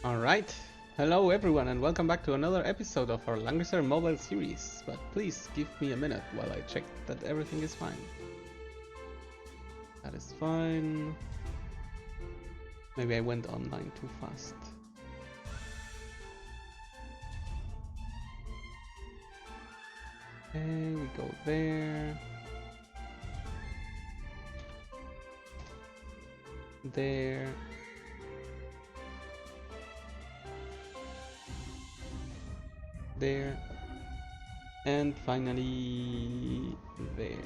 Alright, hello everyone and welcome back to another episode of our Langrisser mobile series, but please give me a minute while I check that everything is fine. That is fine. Maybe I went online too fast. Okay, we go there. There. There. And finally there.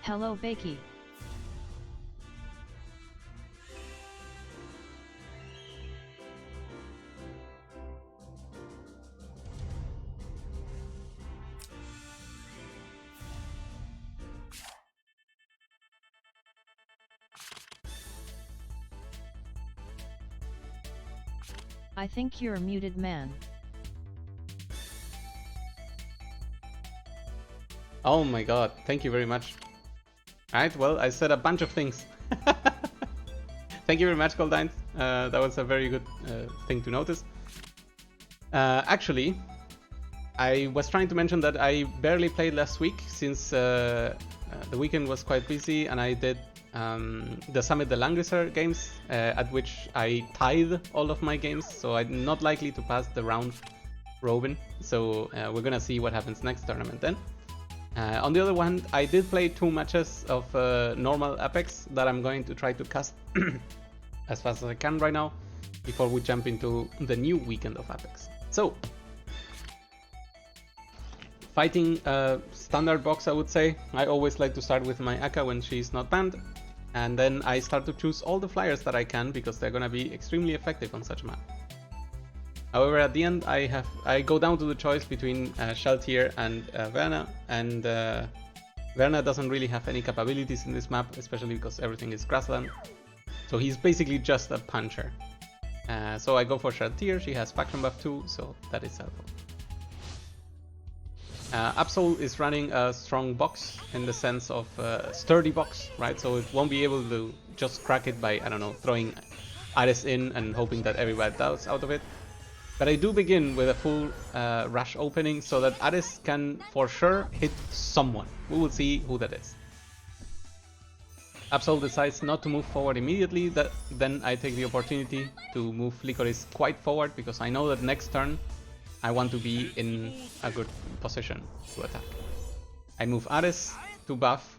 Hello Bakey. I think you're muted, man. Oh my god, thank you very much. Alright, well, I said a bunch of things. Thank you very much, Goldines. That was a very good thing to notice. Actually, I was trying to mention that I barely played last week since the weekend was quite busy and I did the Summit the Langrisser games, at which I tied all of my games, so I'm not likely to pass the round robin. So we're gonna see what happens next tournament then. On the other hand, I did play 2 matches of normal Apex that I'm going to try to cast as fast as I can right now before we jump into the new weekend of Apex. So, fighting standard box, I would say. I always like to start with my Aka when she's not banned, and then I start to choose all the flyers that I can because they're gonna be extremely effective on such a map. However, at the end, I go down to the choice between Shaltier and Verna, and Verna doesn't really have any capabilities in this map, especially because everything is grassland. So he's basically just a puncher. So I go for Shaltier. She has faction buff too, so that is helpful. Absol is running a strong box in the sense of sturdy box, right? So it won't be able to just crack it by, I don't know, throwing Ares in and hoping that everybody dies out of it. But I do begin with a full rush opening so that Ares can for sure hit someone. We will see who that is. Absol decides not to move forward immediately, then I take the opportunity to move Licorice quite forward because I know that next turn I want to be in a good position to attack. I move Ares to buff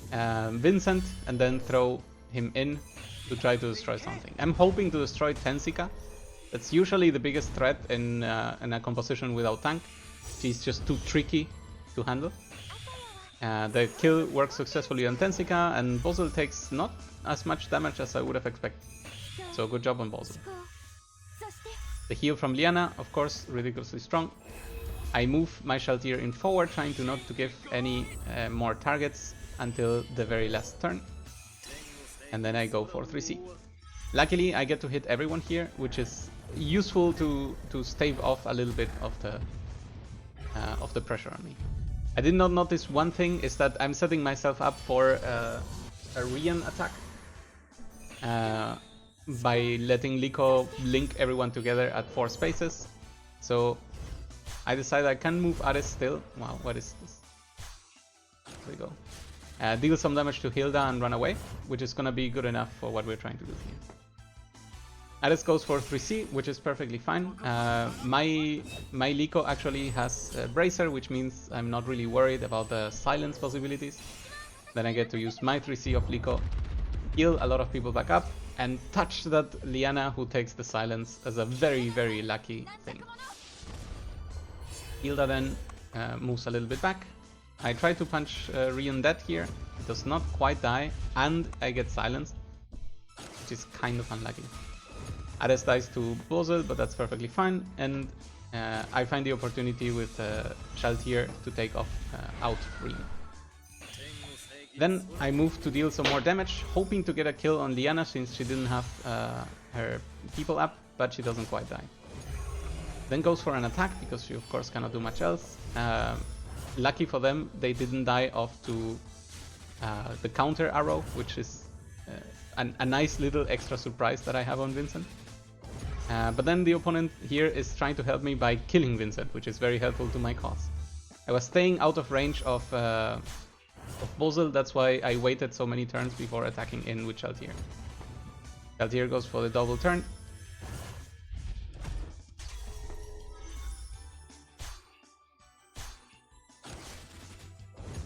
Vincent and then throw him in to try to destroy something. I'm hoping to destroy Tensica. That's usually the biggest threat in a composition without tank. She's just too tricky to handle. The kill works successfully on Tensica, and Bozel takes not as much damage as I would have expected. So good job on Bozel. The heal from Liana, of course, ridiculously strong. I move my Shaltier in forward, trying to not to give any more targets until the very last turn. And then I go for 3C. Luckily, I get to hit everyone here, which is useful to stave off a little bit of the pressure on me. I did not notice one thing, is that I'm setting myself up for a Rian attack by letting Liko link everyone together at 4 spaces. So I decided I can move Ares still. Wow, what is this? There we go. Deal some damage to Hilda and run away, which is gonna be good enough for what we're trying to do here. Ares goes for 3C, which is perfectly fine. My Liko actually has Bracer, which means I'm not really worried about the silence possibilities. Then I get to use my 3C of Liko, heal a lot of people back up, and touch that Liana who takes the silence as a very, very lucky thing. Hilda then moves a little bit back. I try to punch Rion dead here. It does not quite die, and I get silenced, which is kind of unlucky. Ares dies to Bozel, but that's perfectly fine, and I find the opportunity with Shaltir to take off out Rion. Then I move to deal some more damage, hoping to get a kill on Liana since she didn't have her people up, but she doesn't quite die. Then goes for an attack because she of course cannot do much else. Lucky for them, they didn't die off to the counter arrow, which is a nice little extra surprise that I have on Vincent. But then the opponent here is trying to help me by killing Vincent, which is very helpful to my cause. I was staying out of range of Bozel, that's why I waited so many turns before attacking in with Shaltir. Shaltir goes for the double turn.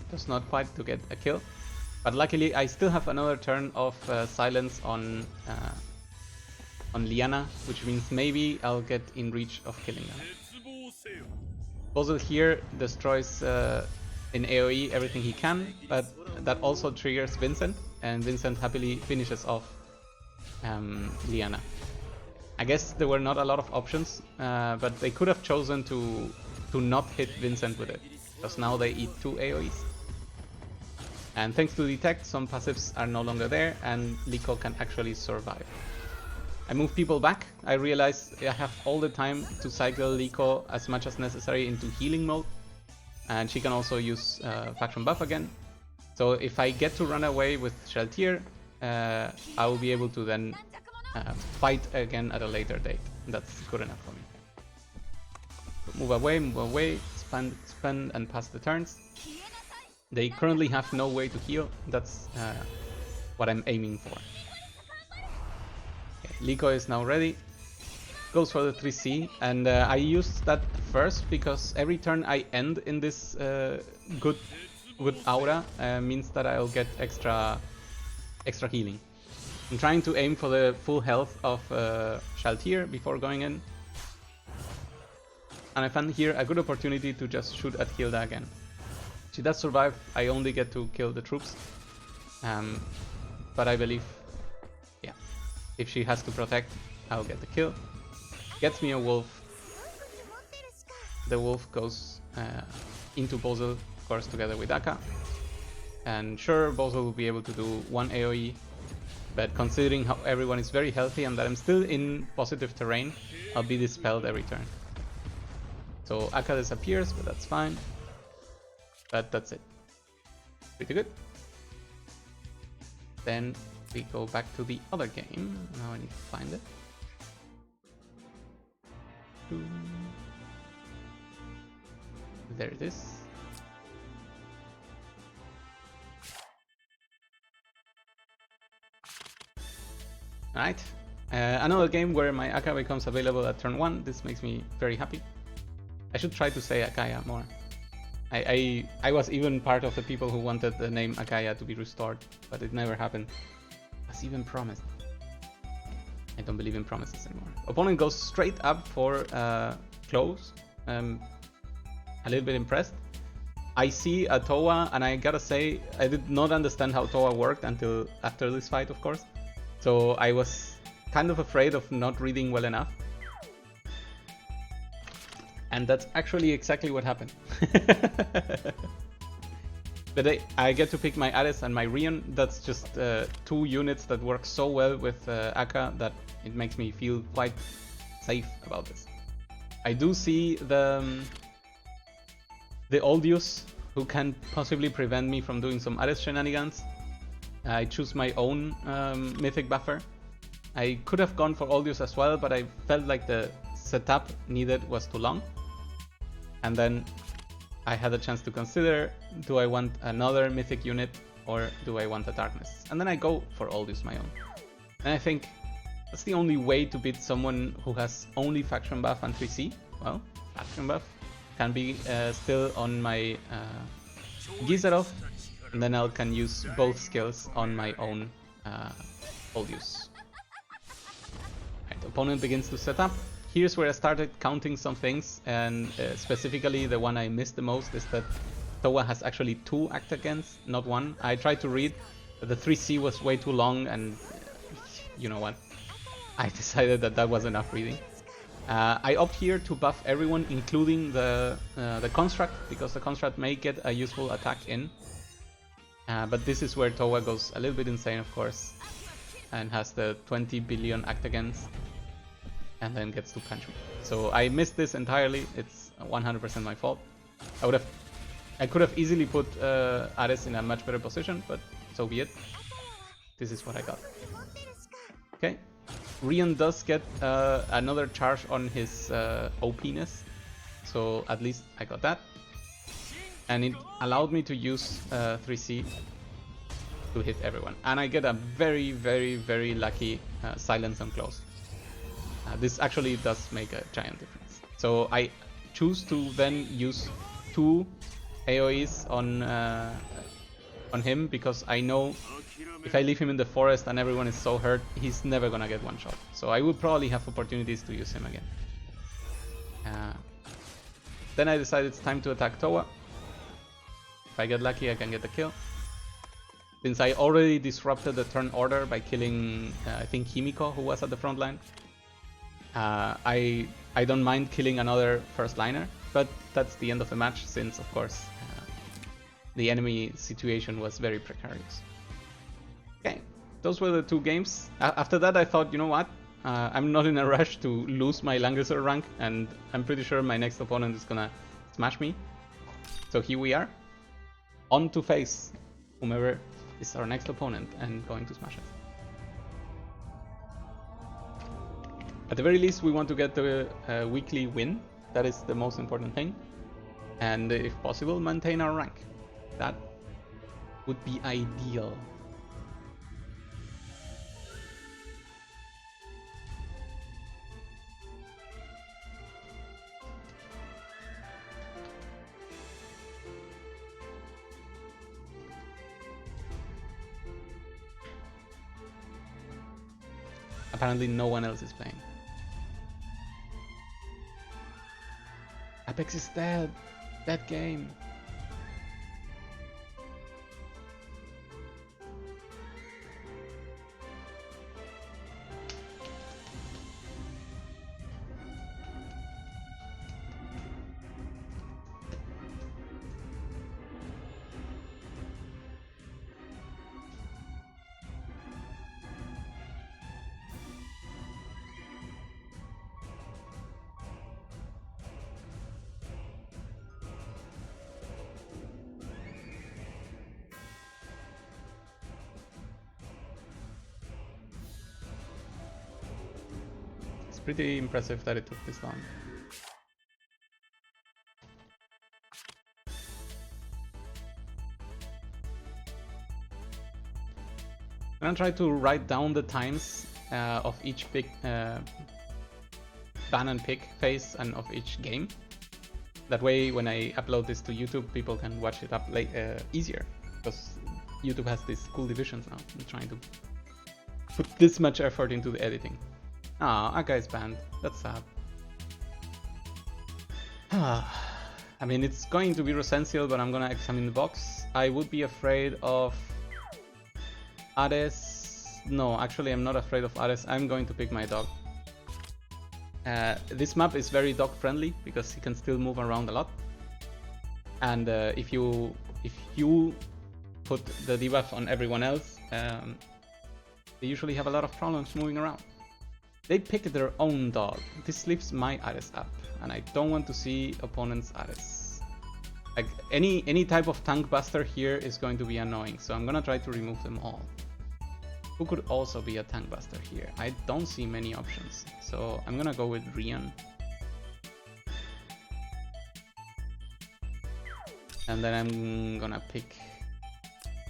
Does not quite to get a kill, but luckily I still have another turn of silence on Liana, which means maybe I'll get in reach of killing her. Bozel here destroys in AoE everything he can, but that also triggers Vincent, and Vincent happily finishes off Liana. I guess there were not a lot of options, but they could have chosen to not hit Vincent with it, because now they eat 2 AoEs. And thanks to Detect, some passives are no longer there, and Liko can actually survive. I move people back. I realize I have all the time to cycle Liko as much as necessary into healing mode. And she can also use faction buff again. So if I get to run away with Shaltir, I will be able to then fight again at a later date. That's good enough for me. Move away, spend and pass the turns. They currently have no way to heal. That's what I'm aiming for. Okay, Liko is now ready. Goes for the 3C, and I used that first because every turn I end in this good aura means that I'll get extra healing. I'm trying to aim for the full health of Shaltir before going in, and I found here a good opportunity to just shoot at Hilda again. She does survive. I only get to kill the troops, but I believe, yeah, if she has to protect, I'll get the kill. Gets me a wolf. The wolf goes into Bozel, of course, together with Akka. And sure, Bozel will be able to do 1 AoE, but considering how everyone is very healthy and that I'm still in positive terrain, I'll be dispelled every turn. So Akka disappears, but that's fine. But that's it. Pretty good. Then we go back to the other game. Now I need to find it. There it is. Alright. Another game where my Akka becomes available at turn 1. This makes me very happy. I should try to say Akaya more. I was even part of the people who wanted the name Akaya to be restored, but it never happened. As even promised. I don't believe in promises anymore. Opponent goes straight up for close. A little bit impressed. I see a Towa, and I gotta say, I did not understand how Towa worked until after this fight, of course. So I was kind of afraid of not reading well enough. And that's actually exactly what happened. But I get to pick my Ares and my Rion. That's just 2 units that work so well with Akka that it makes me feel quite safe about this. I do see the Oldius, who can possibly prevent me from doing some Ares shenanigans. I choose my own mythic buffer. I could have gone for Oldius as well, but I felt like the setup needed was too long. And then I had a chance to consider, do I want another mythic unit or do I want a darkness? And then I go for Oldius my own. And I think that's the only way to beat someone who has only faction buff and 3C. Well, faction buff can be still on my Gizarov, and then I can use both skills on my own Oldius. opponent begins to set up. Here's where I started counting some things, and specifically the one I missed the most is that Towa has actually 2 act against, not 1. I tried to read, but the 3C was way too long, and you know what? I decided that that was enough reading. I opt here to buff everyone, including the construct, because the construct may get a useful attack in. But this is where Towa goes a little bit insane, of course, and has the 20 billion act against, and then gets to punch me. So I missed this entirely. It's 100% my fault. I could have easily put Ares in a much better position, but so be it. This is what I got. Okay, Rion does get another charge on his OP-ness, so at least I got that. And it allowed me to use 3C to hit everyone. And I get a very, very, very lucky silence on close. This actually does make a giant difference. So I choose to then use 2 AoEs on him, because I know if I leave him in the forest and everyone is so hurt, he's never gonna get one shot. So I would probably have opportunities to use him again. Then I decided it's time to attack Towa. If I get lucky, I can get the kill. Since I already disrupted the turn order by killing, I think, Himiko, who was at the front line, I don't mind killing another first liner, but that's the end of the match, since, of course, the enemy situation was very precarious. Okay, those were the 2 games. After that, I thought, you know what? I'm not in a rush to lose my Langrisser rank, and I'm pretty sure my next opponent is gonna smash me. So here we are, on to face whomever is our next opponent and going to smash us. At the very least, we want to get the weekly win. That is the most important thing. And if possible, maintain our rank. That would be ideal. Apparently no one else is playing. Apex is dead. Dead game. Pretty impressive that it took this long. I'm gonna try to write down the times of each pick, ban and pick phase, and of each game. That way, when I upload this to YouTube, people can watch it up easier, because YouTube has these cool divisions now. I'm trying to put this much effort into the editing. Ah, Aka is banned. That's sad. I mean, it's going to be Rosensiel, but I'm gonna examine the box. I would be afraid of Ares. No, actually, I'm not afraid of Ares. I'm going to pick my dog. This map is very dog friendly because he can still move around a lot. And if you put the debuff on everyone else, they usually have a lot of problems moving around. They pick their own dog. This leaves my Ares up, and I don't want to see opponents' Ares. Like any type of tank buster here is going to be annoying, so I'm gonna try to remove them all. Who could also be a tank buster here? I don't see many options, so I'm gonna go with Rion. And then I'm gonna pick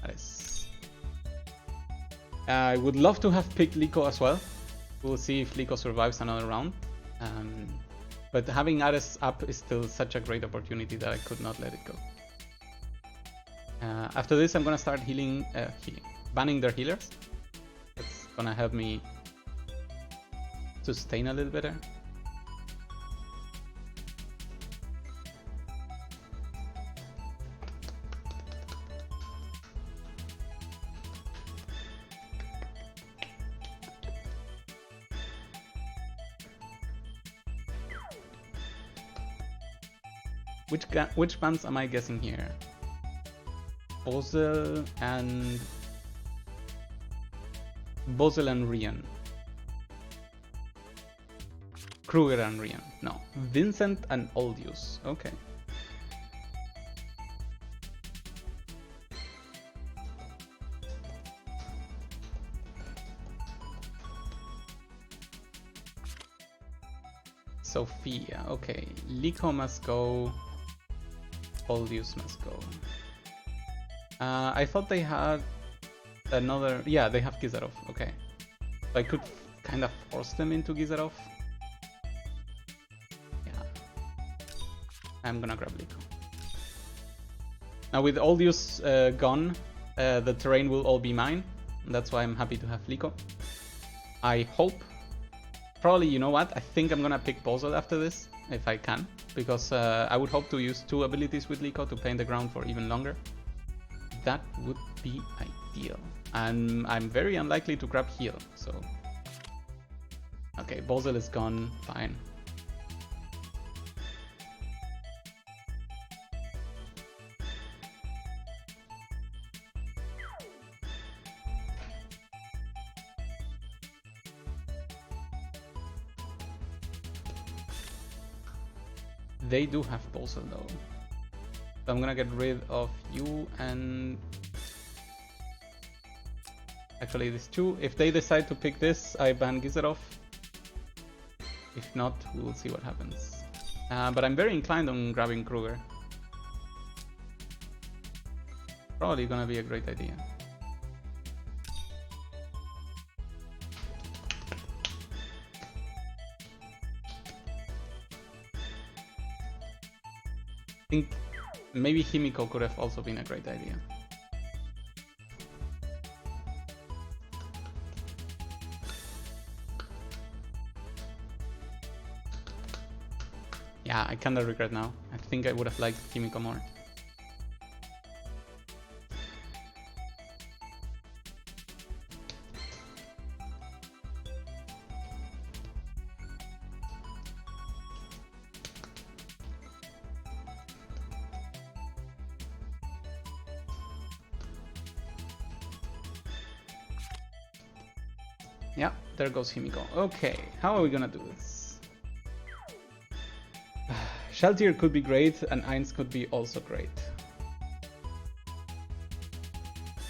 Ares. I would love to have picked Liko as well. We'll see if Liko survives another round. But having Ares up is still such a great opportunity that I could not let it go. After this, I'm gonna start banning their healers. It's gonna help me sustain a little better. Which bans am I guessing here? Bosel and Rian. Kruger and Rian. No. Vincent and Oldius. Okay. Sophia. Okay. Liko must go. Oldius must go. I thought they had another... Yeah, they have Gizarov. Okay. So I could kind of force them into Gizarov. Yeah. I'm gonna grab Liko. Now with Oldius gone, the terrain will all be mine. That's why I'm happy to have Liko. I hope... Probably, you know what? I think I'm gonna pick Bosel after this, if I can. Because I would hope to use 2 abilities with Liko to play in the ground for even longer. That would be ideal. And I'm very unlikely to grab heal, so... Okay, Bosel is gone, fine. They do have Bosel though. So I'm gonna get rid of you and... Actually these 2. If they decide to pick this, I ban Gizarov. If not, we will see what happens. But I'm very inclined on grabbing Kruger. Probably gonna be a great idea. I think maybe Himiko could have also been a great idea. Yeah, I kinda regret now. I think I would have liked Himiko more. Yeah, there goes Himiko. Okay, how are we gonna do this? Shaltir could be great, and Ainz could be also great.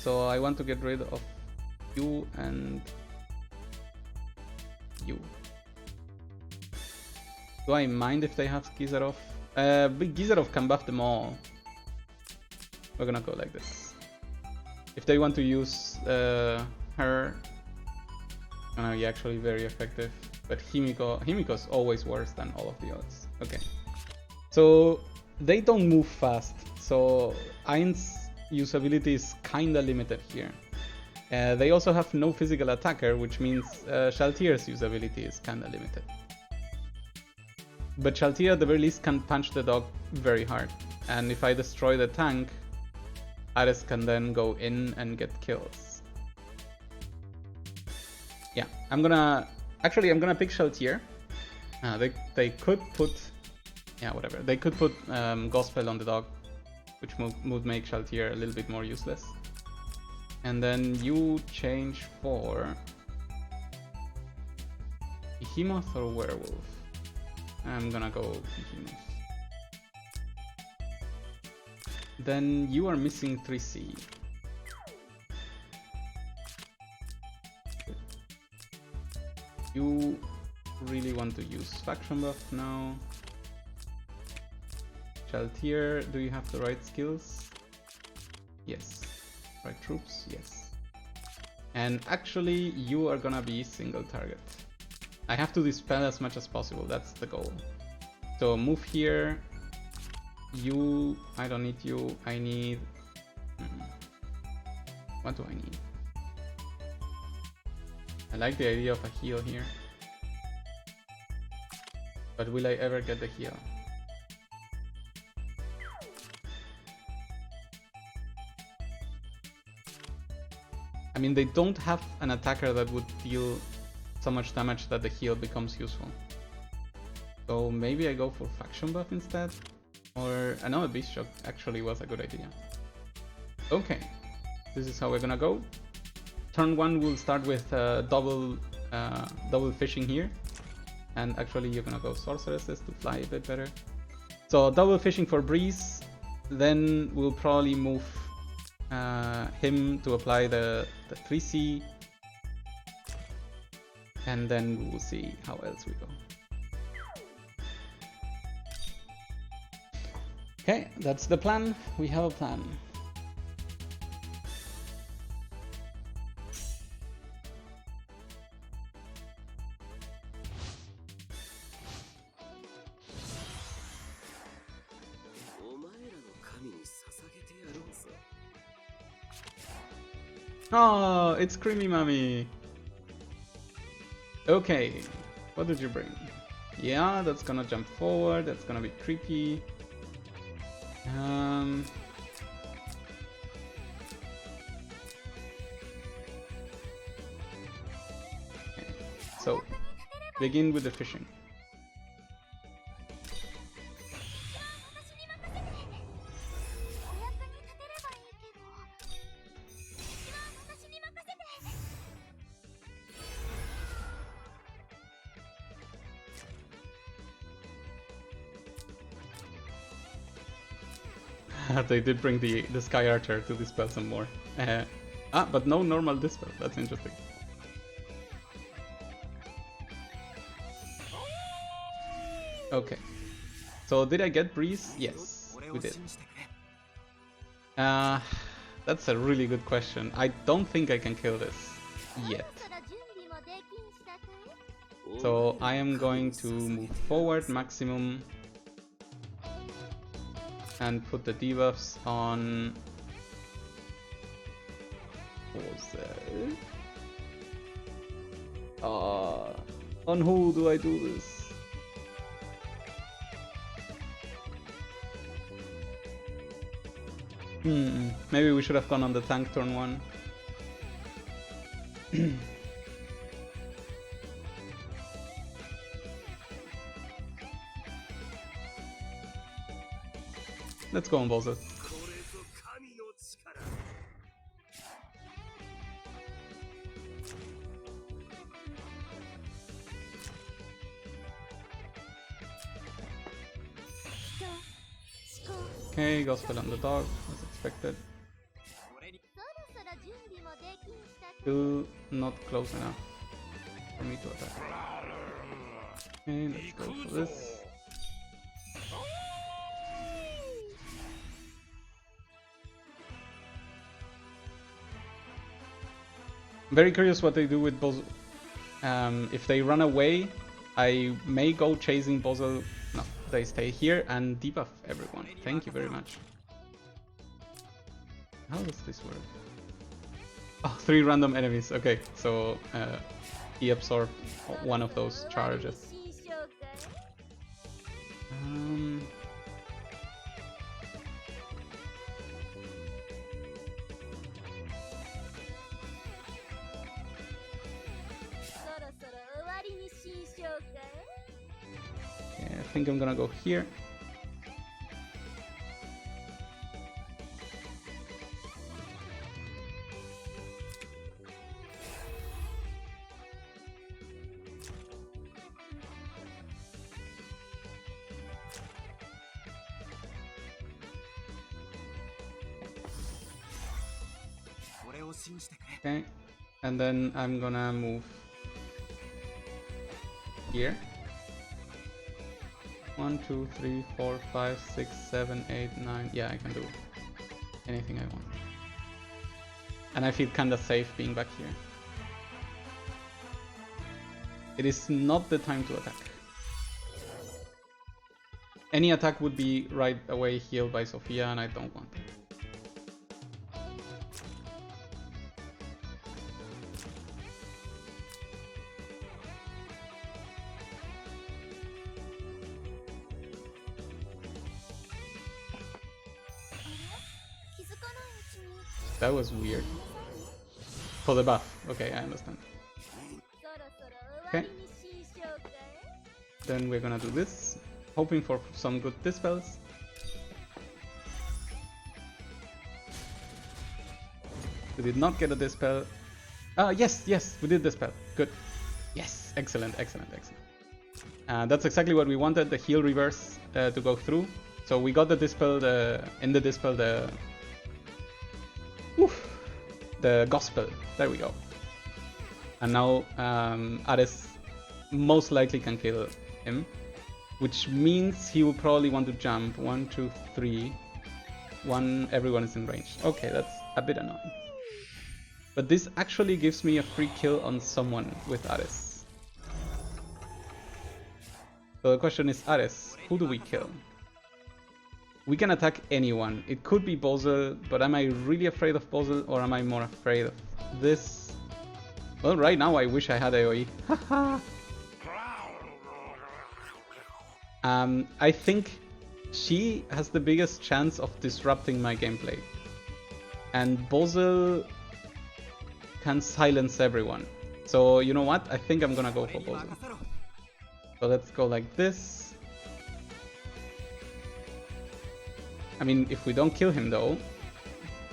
So I want to get rid of you and you. Do I mind if they have Gizarov? But Gizarov can buff them all. We're gonna go like this. If they want to use her, yeah, actually very effective. But Himiko's always worse than all of the odds. Okay. So they don't move fast. So Ainz usability is kinda limited here. They also have no physical attacker, which means Shaltir's usability is kinda limited. But Shaltir at the very least can punch the dog very hard. And if I destroy the tank, Ares can then go in and get kills. Yeah, I'm gonna pick Shaltir. They could put... Yeah, whatever. They could put Gospel on the dog, which would make Shaltir a little bit more useless. And then you change for Behemoth or Werewolf. I'm gonna go Behemoth. Then you are missing 3C. You really want to use faction buff now. Shaltir, do you have the right skills? Yes. Right troops? Yes. And actually, you are gonna be single target. I have to dispel as much as possible, that's the goal. So move here. You... I don't need you, I need... What do I need? I like the idea of a heal here. But will I ever get the heal? I mean, they don't have an attacker that would deal so much damage that the heal becomes useful. So maybe I go for faction buff instead? Or I know a beast shock actually was a good idea. Okay, this is how we're gonna go. Turn 1 we'll start with double fishing here. And actually you're gonna go sorceresses to fly a bit better. So double fishing for Breeze. Then we'll probably move him to apply the 3C. And then we'll see how else we go. Okay, that's the plan. We have a plan. Oh, it's Creamy Mommy. Okay, what did you bring? Yeah, that's gonna jump forward. That's gonna be creepy. Okay. So, begin with the fishing. They did bring the Sky Archer to dispel some more. But no normal dispel. That's interesting. Okay. So did I get Breeze? Yes, we did. That's a really good question. I don't think I can kill this yet. So I am going to move forward maximum and put the debuffs on on who do I do this? Maybe we should have gone on the tank turn 1. Let's go on Bowser. Okay, Gospel on the dog, as expected. Still not close enough for me to attack. Okay, let's go for this. I'm very curious what they do with Bozo. If they run away, I may go chasing Bozo. No, they stay here and debuff everyone. Thank you very much. How does this work? Oh, 3 random enemies. Okay, so he absorbed one of those charges. Okay, I think I'm gonna go here. Okay, and then I'm gonna move here. 1, 2, 3, 4, 5, 6, 7, 8, 9. Yeah, I can do anything I want. And I feel kinda safe being back here. It is not the time to attack. Any attack would be right away healed by Sophia, and I don't want it. That was weird. For the buff. Okay, I understand. Okay. Then we're gonna do this. Hoping for some good dispels. We did not get a dispel. Yes, we did dispel. Good. Yes, excellent. That's exactly what we wanted, the heal reverse to go through. So we got the dispel, in the dispel, the gospel. There we go. And now Ares most likely can kill him, which means he will probably want to jump. 1, 2, 3. Everyone is in range. Okay, that's a bit annoying. But this actually gives me a free kill on someone with Ares. So the question is, Ares, who do we kill? We can attack anyone. It could be Bozel, but am I really afraid of Bozel, or am I more afraid of this? Well, right now I wish I had AoE. Haha. I think she has the biggest chance of disrupting my gameplay. And Bozel can silence everyone. So you know what? I think I'm gonna go for Bozel. So let's go like this. I mean, if we don't kill him though,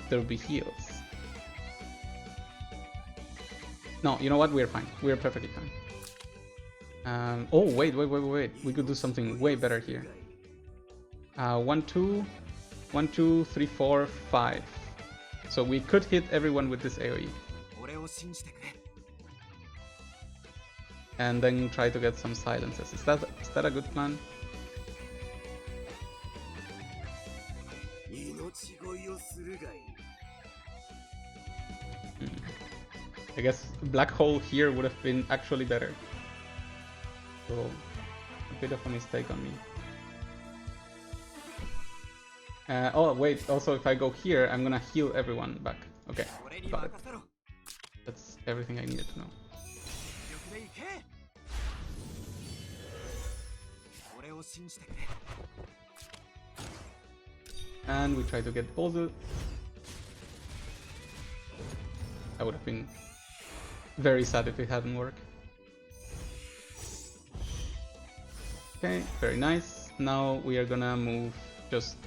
there'll be heals. No, you know what? We're fine. We're perfectly fine. Oh, wait. We could do something way better here. 1, 2, 1, 2, 3, 4, 5. So we could hit everyone with this AoE. And then try to get some silences. Is that a good plan? I guess black hole here would have been actually better. So a bit of a mistake on me. Oh wait, also if I go here, I'm gonna heal everyone back. Okay, got it. That's everything I needed to know. And we try to get Bozel. I would have been very sad if it hadn't worked. Okay, very nice. Now we are gonna move just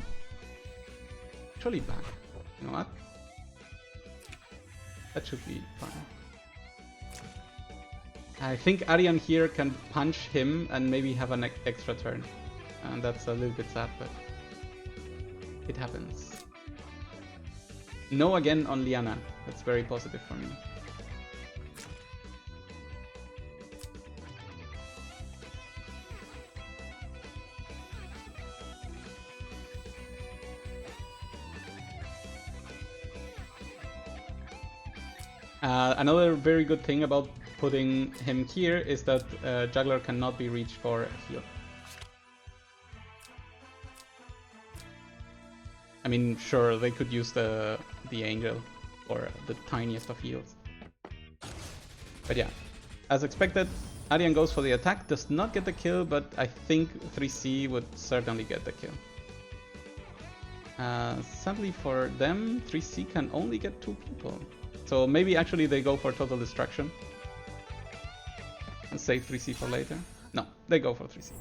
actually back. You know what? That should be fine. I think Aryan here can punch him and maybe have an extra turn. And that's a little bit sad, but it happens. No again on Liana. That's very positive for me. Another very good thing about putting him here is that Juggler cannot be reached for heal. I mean, sure, they could use the Angel for the tiniest of heals. But yeah, as expected, Aryan goes for the attack, does not get the kill, but I think 3C would certainly get the kill. Sadly for them, 3C can only get 2 people. So maybe actually they go for total destruction and save 3C for later. No, they go for 3C.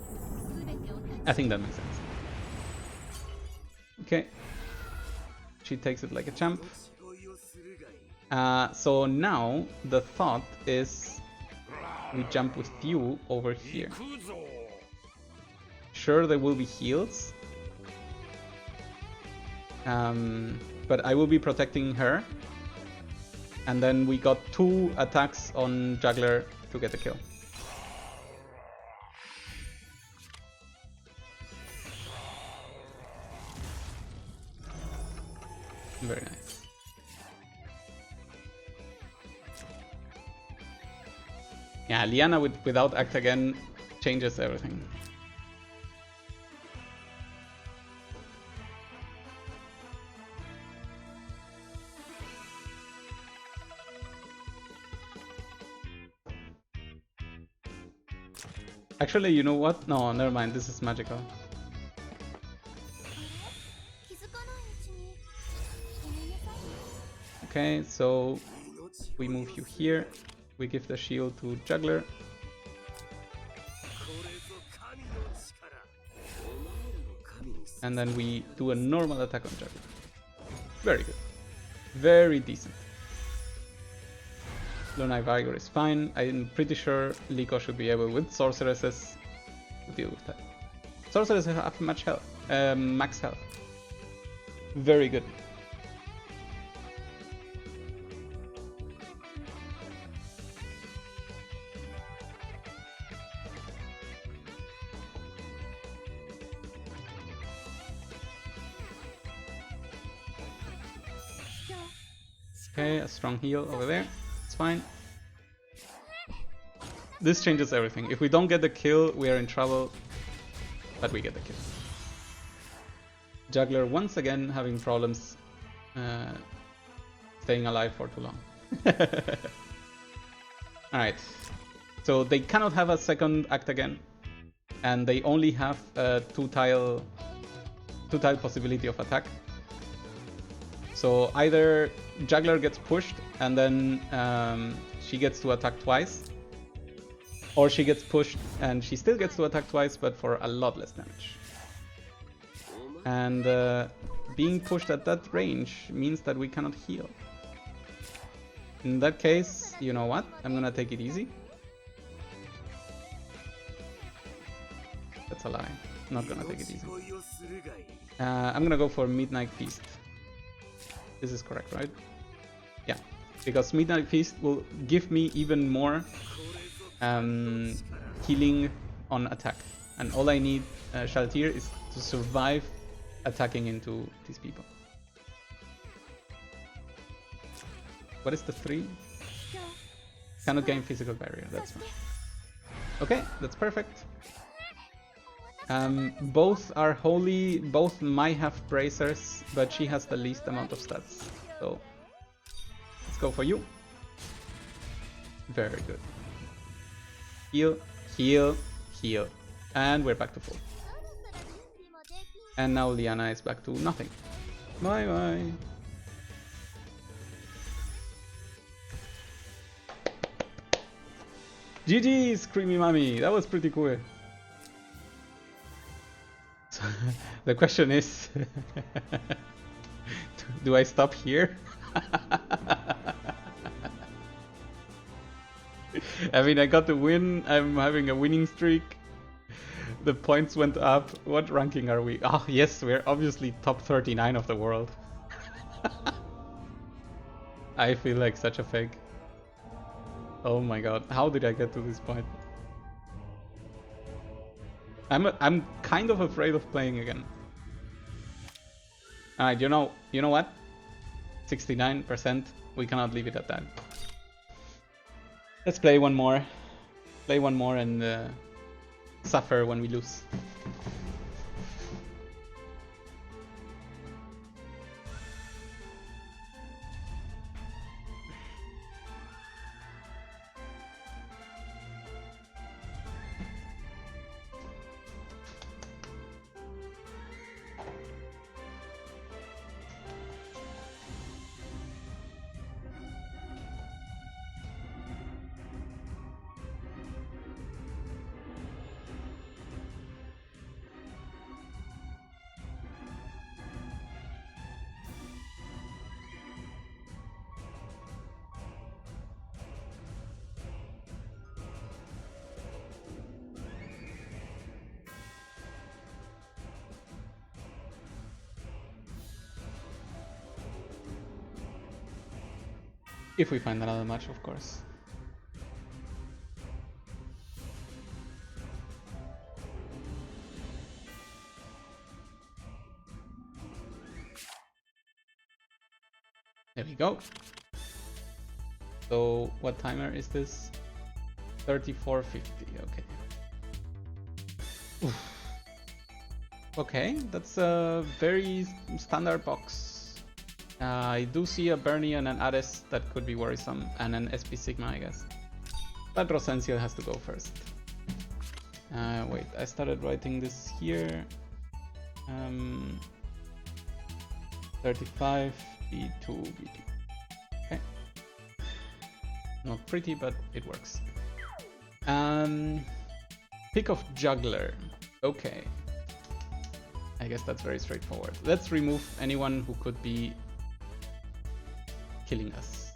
I think that makes sense. Okay. She takes it like a champ. So now the thought is we jump with you over here. Sure, there will be heals. But I will be protecting her. And then we got 2 attacks on Juggler to get the kill. Very nice. Yeah, Liana without Act Again changes everything. Actually, you know what? No, never mind. This is magical. Okay, so we move you here. We give the shield to Juggler. And then we do a normal attack on Juggler. Very good. Very decent. Lunai Vigor is fine. I'm pretty sure Liko should be able with Sorceresses to deal with that. Sorceresses have much health, max health. Very good. Okay, a strong heal over there. It's fine. This changes everything. If we don't get the kill, we are in trouble. But we get the kill. Juggler once again having problems staying alive for too long. Alright. So they cannot have a second act again. And they only have a two-tile possibility of attack. So either Juggler gets pushed and then she gets to attack twice, or she gets pushed and she still gets to attack twice but for a lot less damage. And being pushed at that range means that we cannot heal. In that case, you know what? I'm gonna take it easy. That's a lie. I'm not gonna take it easy. I'm gonna go for Midnight Feast. This is correct, right? Yeah, because Midnight Feast will give me even more healing on attack. And all I need, Shaltir, is to survive attacking into these people. What is the 3? Cannot gain physical barrier, that's fine. Okay, that's perfect. Both are holy, both might have bracers, but she has the least amount of stats. So let's go for you. Very good. Heal, heal, heal. And we're back to full. And now Liana is back to nothing. Bye bye. GG's, Creamy Mommy. That was pretty cool. The question is, do I stop here? I mean, I got the win, I'm having a winning streak, the points went up. What ranking are we? Oh yes, we're obviously top 39 of the world. I feel like such a fake. Oh my god, how did I get to this point? I'm kind of afraid of playing again. Alright, you know what? 69%, we cannot leave it at that. Let's play one more. Play one more and suffer when we lose. If we find another match, of course. There we go. So what timer is this? 34:50, okay. Oof. Okay, that's a very standard box. I do see a Bernie and an Ares that could be worrisome, and an SP Sigma, I guess. But Rosencio has to go first. Wait, I started writing this here. 35, B2, B2. Not pretty, but it works. Pick of Juggler. Okay. I guess that's very straightforward. Let's remove anyone who could be killing us.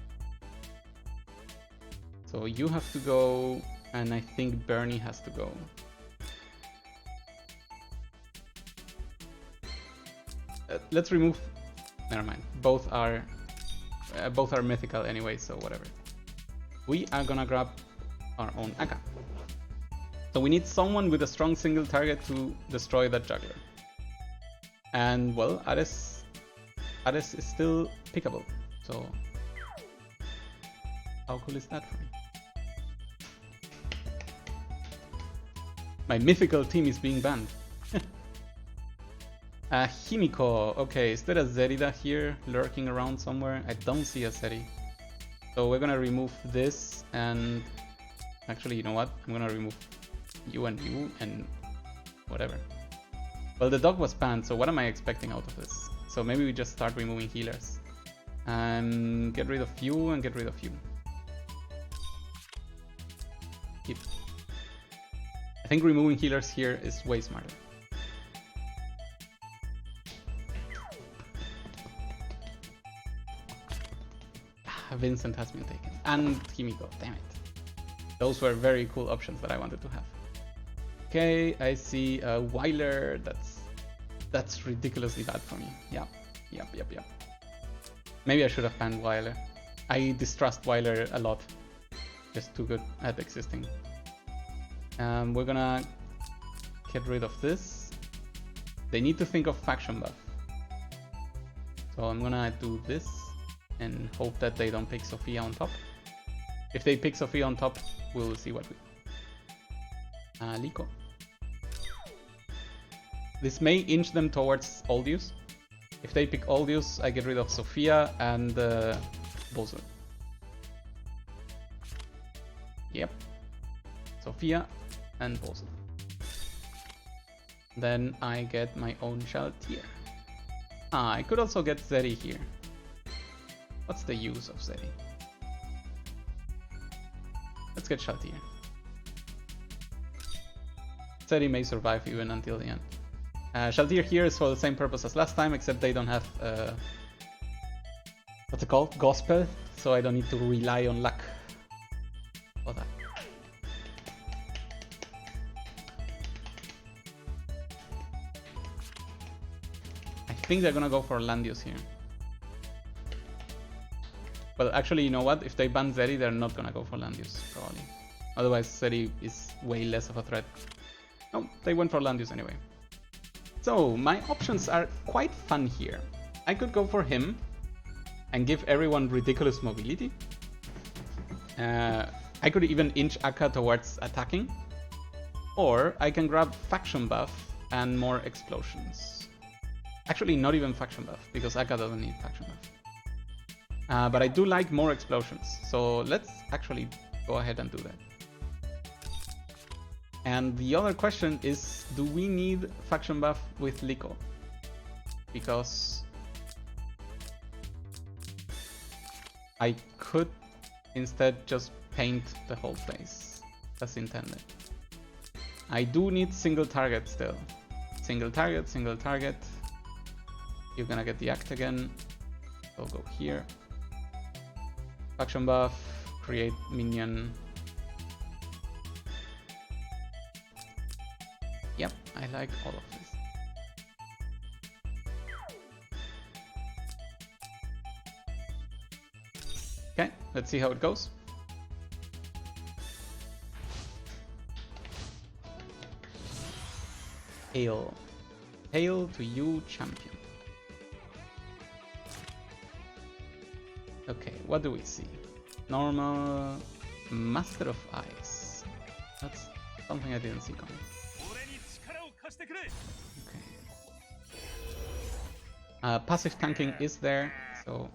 So you have to go, and I think Bernie has to go. Let's remove. Never mind. Both are mythical anyway, so whatever. We are gonna grab our own Akka. So we need someone with a strong single target to destroy that juggler. And well, Ares is still pickable. So how cool is that for me? My mythical team is being banned. Himiko. Okay, is there a Zerida here lurking around somewhere? I don't see a Zeri. So we're gonna remove this and... Actually, you know what? I'm gonna remove you and whatever. Well, the dog was banned, so what am I expecting out of this? So maybe we just start removing healers. And get rid of you and get rid of you. Keep. I think removing healers here is way smarter. Vincent has been taken. And Himiko, damn it. Those were very cool options that I wanted to have. Okay, I see a Weiler. That's ridiculously bad for me. Yep. Maybe I should have banned Weiler. I distrust Weiler a lot. Just too good at existing. We're gonna get rid of this. They need to think of faction buff. So I'm gonna do this and hope that they don't pick Sophia on top. If they pick Sophia on top, we'll see what we do. Liko. This may inch them towards Oldius. If they pick Oldius, I get rid of Sophia and Bozo. Yep. Sophia and Bozo. Then I get my own Shaltir. I could also get Zeri here. What's the use of Zeri? Let's get Shaltir. Zeri may survive even until the end. Shaltir here is for the same purpose as last time, except they don't have what's it called? Gospel, so I don't need to rely on luck for that. I think they're gonna go for Landius here. Well, actually, you know what? If they ban Zeri, they're not gonna go for Landius, probably. Otherwise, Zeri is way less of a threat. No, they went for Landius anyway. So, my options are quite fun here. I could go for him and give everyone ridiculous mobility. I could even inch Akka towards attacking. Or I can grab faction buff and more explosions. Actually, not even faction buff, because Akka doesn't need faction buff. But I do like more explosions, so let's actually go ahead and do that. And the other question is, do we need faction buff with Liko? Because I could instead just paint the whole place as intended. I do need single target still. Single target, single target. You're gonna get the act again. So go here. Faction buff, create minion. Yep, I like all of this. Okay, let's see how it goes. Hail. Hail to you, champion. Okay, what do we see? Normal Master of Ice. That's something I didn't see coming. Okay. Passive tanking is there, so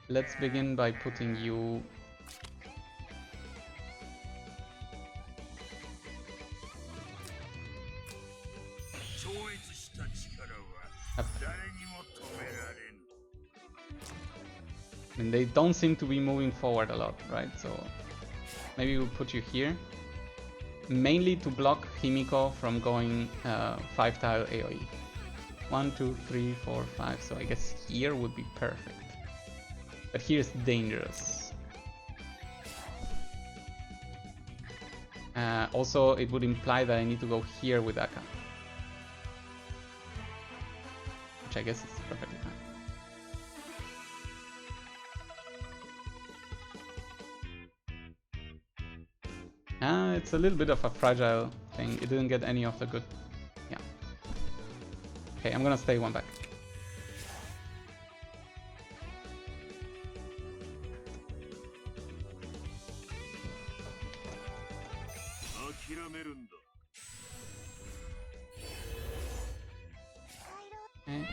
let's begin by putting you up. I mean, they don't seem to be moving forward a lot, right? So maybe we'll put you here. Mainly to block Himiko from going 5-tile AoE. 1, 2, 3, 4, 5. So I guess here would be perfect. But here's dangerous. Also, it would imply that I need to go here with Akka. Which I guess is perfectly fine. It's a little bit of a fragile thing. It didn't get any of the good... Yeah. Okay, I'm gonna stay one back. Okay.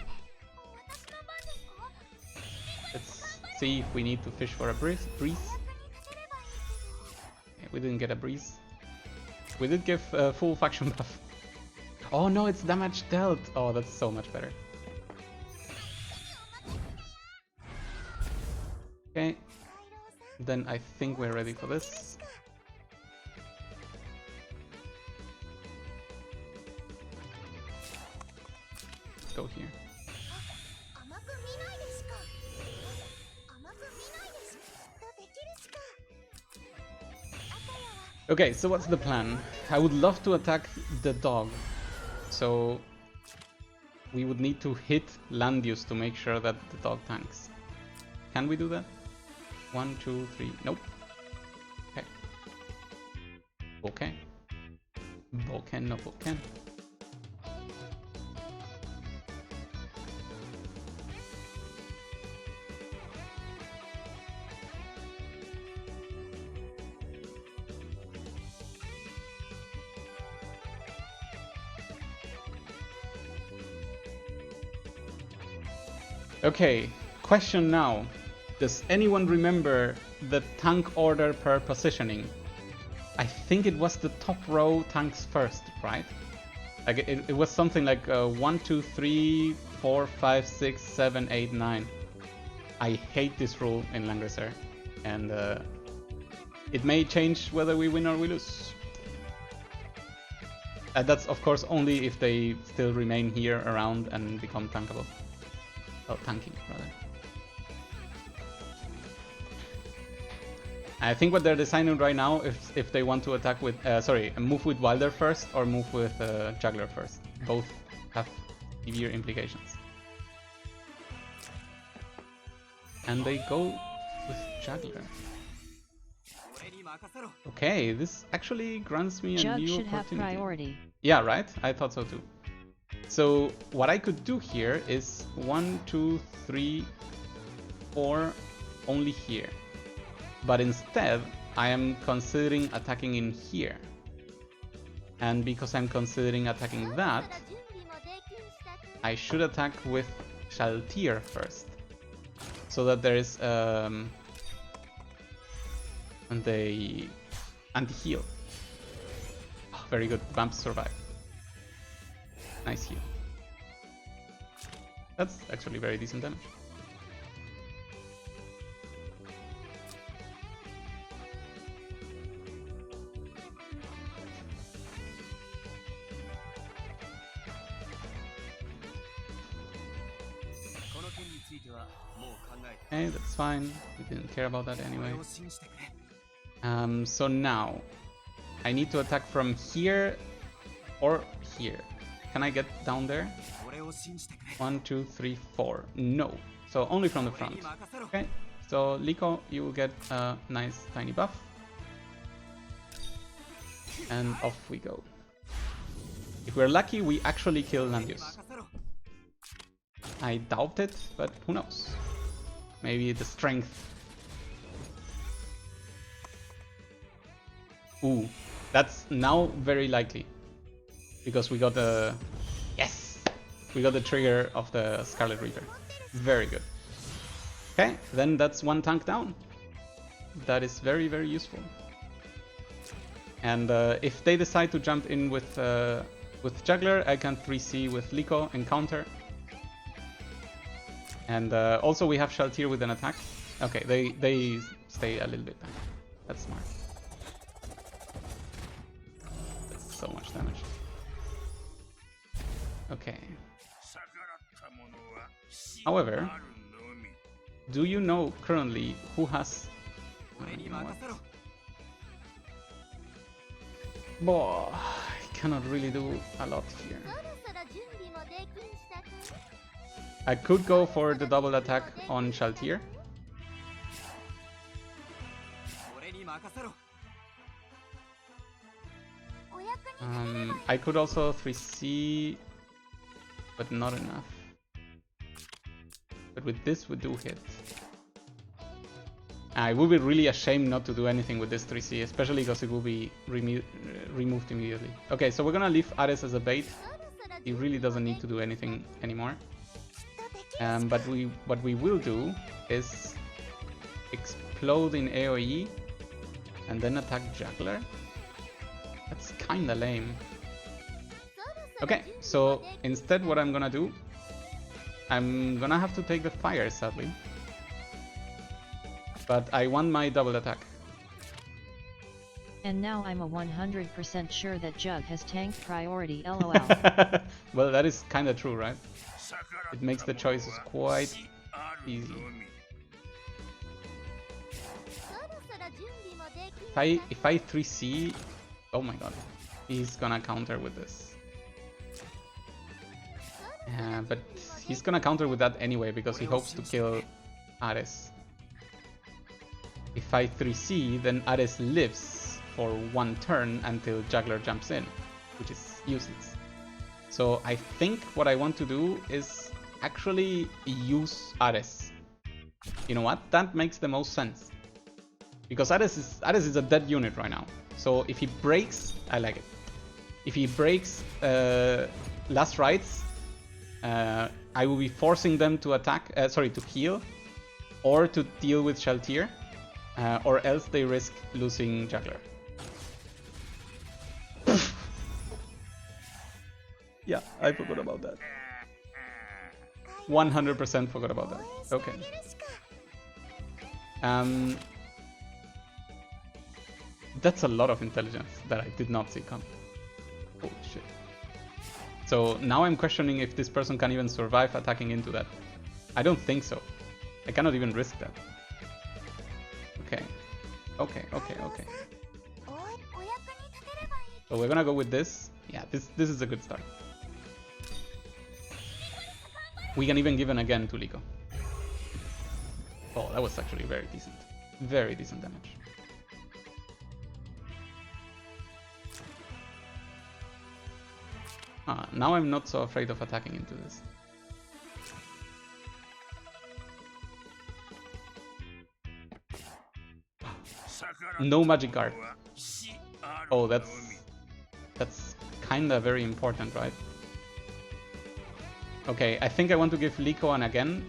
Let's see if we need to fish for a breeze. Okay, we didn't get a breeze. We did give full faction buff. Oh no, it's damage dealt. Oh, that's so much better. Okay. Then I think we're ready for this. Let's go here. Okay, so what's the plan? I would love to attack the dog. So we would need to hit land use to make sure that the dog tanks. Can we do that? 1, 2, 3. Nope. Okay. Okay. Boken, no Boken. Okay, question now. Does anyone remember the tank order per positioning? I think it was the top row tanks first, right? Like it was something like 1, 2, 3, 4, 5, 6, 7, 8, 9. I hate this rule in Langrisser, and it may change whether we win or we lose. That's of course only if they still remain here around and become tankable. Oh, tanking rather. I think what they're deciding right now is if they want to attack with, move with Wilder first or move with Juggler first. Both have severe implications. And they go with Juggler. Okay, this actually grants me a Jug new should have opportunity. priority. Yeah, right? I thought so too. So what I could do here is 1, 2, 3, 4 only here. But instead, I am considering attacking in here. And because I'm considering attacking that, I should attack with Shaltir first. So that there is the anti-heal. Oh, very good, Vamps survive. Nice heal. That's actually very decent damage. Okay, that's fine. We didn't care about that anyway. So now I need to attack from here or here. Can I get down there? 1, 2, 3, 4. No. So only from the front. Okay. So Liko, you will get a nice tiny buff. And off we go. If we're lucky, we actually kill Landius. I doubt it, but who knows? Maybe the strength. Ooh, that's now very likely. Because we got the... Yes! We got the trigger of the Scarlet Reaper. Very good. Okay, then that's one tank down. That is very, very useful. And if they decide to jump in with Juggler, I can 3C with Liko and counter. And also we have Shaltir with an attack. Okay, they stay a little bit back. That's smart. That's so much damage. Okay. However, do you know currently who has... you know what? Boah, I cannot really do a lot here. I could go for the double attack on Shaltir. I could also 3C, but not enough. But with this we do hit. It would be really a shame not to do anything with this 3C, especially because it will be removed immediately. Okay, so we're gonna leave Ares as a bait. He really doesn't need to do anything anymore. But what we will do is explode in AoE and then attack Juggler. That's kinda lame. Okay, so instead what I'm gonna do, I'm gonna have to take the fire, sadly. But I want my double attack. And now I'm a 100% sure that Jug has tank priority, lol. Well, that is kinda true, right? It makes the choices quite easy. If I 3C, oh my god, he's gonna counter with this. But he's gonna counter with that anyway because he hopes to kill Ares. If I 3C, then Ares lives for one turn until Juggler jumps in, which is useless. So I think what I want to do is actually use Ares. You know what? That makes the most sense. Because Ares is a dead unit right now. So if he breaks, I like it. If he breaks last rites, I will be forcing them to attack, to heal, or to deal with Shaltir, or else they risk losing Juggler. Yeah, I forgot about that. 100% forgot about that. Okay. That's a lot of intelligence that I did not see coming. Holy shit. So now I'm questioning if this person can even survive attacking into that. I don't think so. I cannot even risk that. Okay. Okay. So we're gonna go with this. Yeah, this is a good start. We can even give an again to Liko. Oh, that was actually very decent. Very decent damage. Now I'm not so afraid of attacking into this. No magic guard. Oh, that's kinda very important, right? Okay, I think I want to give Liko an again.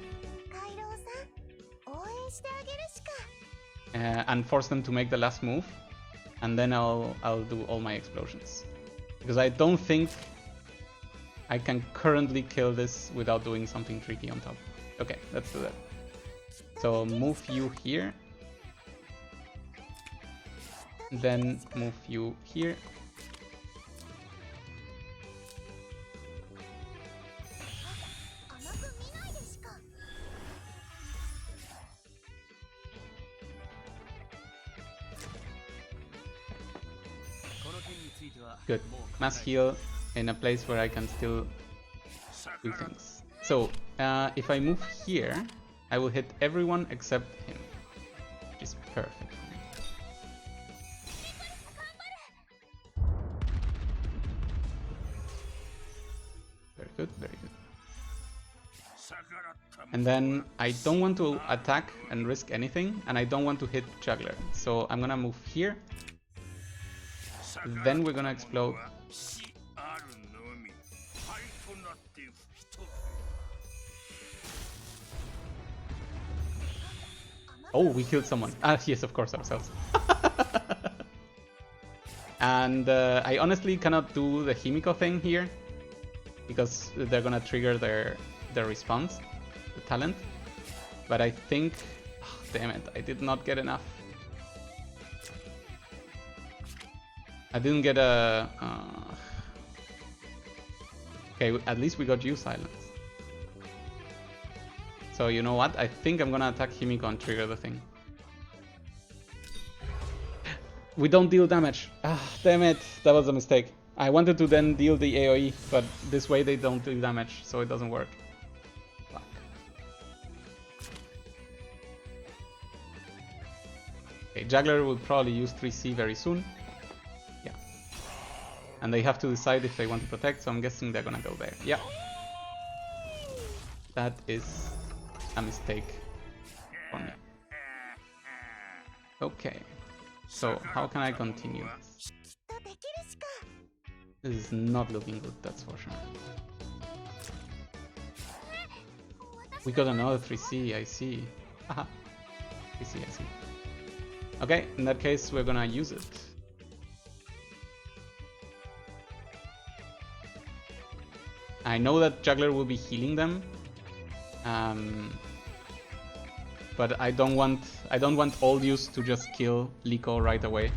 And force them to make the last move. And then I'll do all my explosions. Because I don't think I can currently kill this without doing something tricky on top. Okay, let's do that. So move you here. Then move you here. Good. Mass heal in a place where I can still do things. So, if I move here, I will hit everyone except him, which is perfect. Very good, very good. And then I don't want to attack and risk anything, and I don't want to hit Juggler. So I'm gonna move here. Then we're gonna explode. Oh, we killed someone. Yes, of course, ourselves. And I honestly cannot do the Himiko thing here because they're gonna trigger their response, the talent. But I think Oh, damn it, I did not get enough. I didn't get a... Okay, at least we got you silence. So you know what? I think I'm gonna attack Himiko and trigger the thing. We don't deal damage. Ah, damn it. That was a mistake. I wanted to then deal the AoE, but this way they don't deal damage, so it doesn't work. Fuck. Okay, Juggler will probably use 3C very soon. Yeah. And they have to decide if they want to protect, so I'm guessing they're gonna go there. Yeah. That is a mistake for me. Okay. So, how can I continue this? This is not looking good, that's for sure. We got another 3C, I see. Haha. 3C, I see. Okay, in that case, we're gonna use it. I know that Juggler will be healing them. But I don't want Oldius to just kill Liko right away.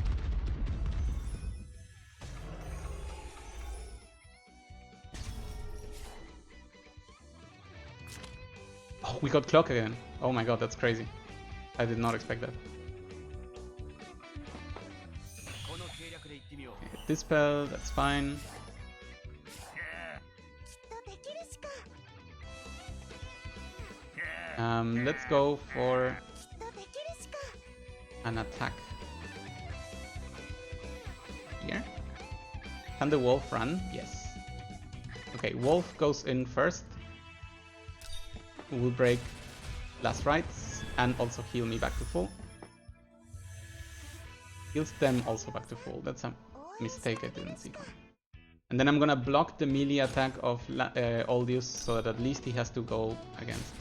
Oh, we got Clock again. Oh my god, that's crazy. I did not expect that. Okay, Dispel, that's fine. Let's go for an attack here. Can the wolf run? Yes. Okay, wolf goes in first. Will break last rites and also heal me back to full. Heals them also back to full. That's a mistake I didn't see. And then I'm gonna block the melee attack of Oldius so that at least he has to go against.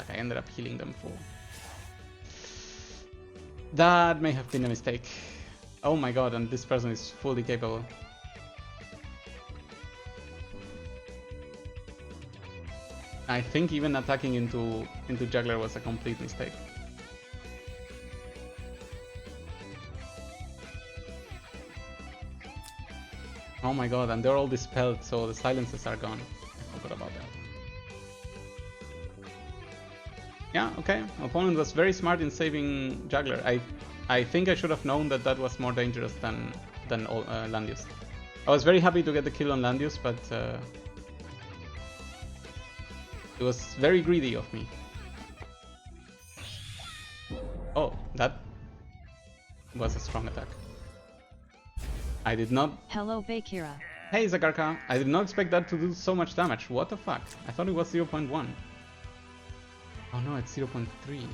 I ended up healing them full. That may have been a mistake. Oh my god, and this person is fully capable. I think even attacking into Juggler was a complete mistake. Oh my god, and they're all dispelled, so the silences are gone. I forgot about that. Yeah, okay. Opponent was very smart in saving Juggler. I think I should have known that that was more dangerous than Landius. I was very happy to get the kill on Landius, but it was very greedy of me. Oh, that was a strong attack. I did not... Hello, Bakira. Hey, Zagarka. I did not expect that to do so much damage. What the fuck? I thought it was 0.1. Oh no, it's 0.3. Damn.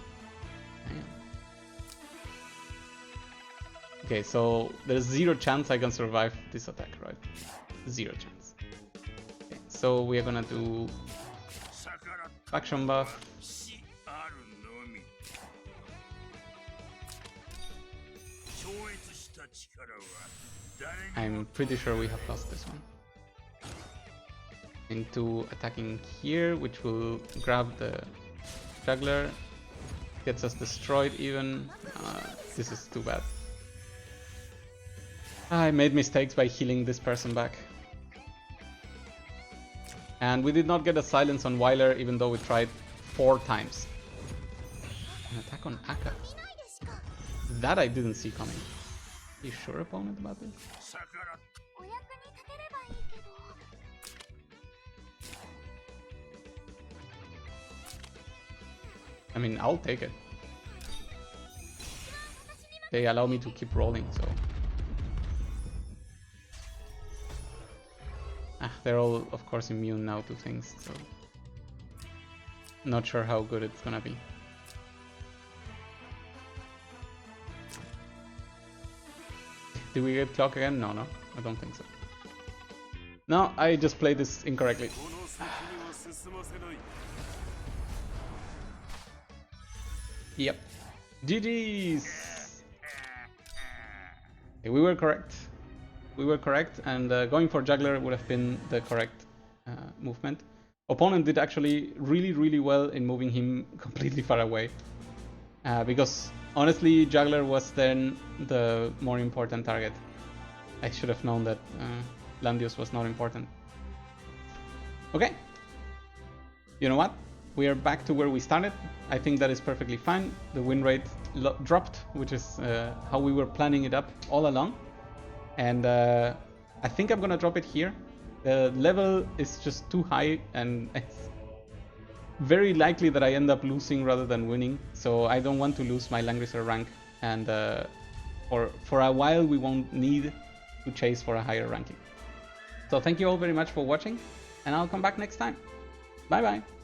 Okay, so there's 0 chance I can survive this attack, right? 0 chance. Okay, so we are gonna do faction buff. I'm pretty sure we have lost this one. Into attacking here, which will grab the Juggler, gets us destroyed even. This is too bad. I made mistakes by healing this person back. And we did not get a silence on Weiler even though we tried 4 times. An attack on Akka. That I didn't see coming. You sure, opponent, about this? I mean, I'll take it. They allow me to keep rolling, so... they're all, of course, immune now to things, so... Not sure how good it's gonna be. Did we get Clock again? No, I don't think so. No, I just played this incorrectly. Yep. GG's! Okay, we were correct. We were correct, and going for Juggler would have been the correct movement. opponent did actually really well in moving him completely far away. Because honestly, Juggler was then the more important target. I should have known that Landius was not important. Okay. You know what? We are back to where we started. I think that is perfectly fine. The win rate dropped, which is how we were planning it up all along. And I think I'm gonna drop it here. The level is just too high, and it's very likely that I end up losing rather than winning. So I don't want to lose my Langrisser rank, and for a while we won't need to chase for a higher ranking. So thank you all very much for watching, and I'll come back next time. Bye bye.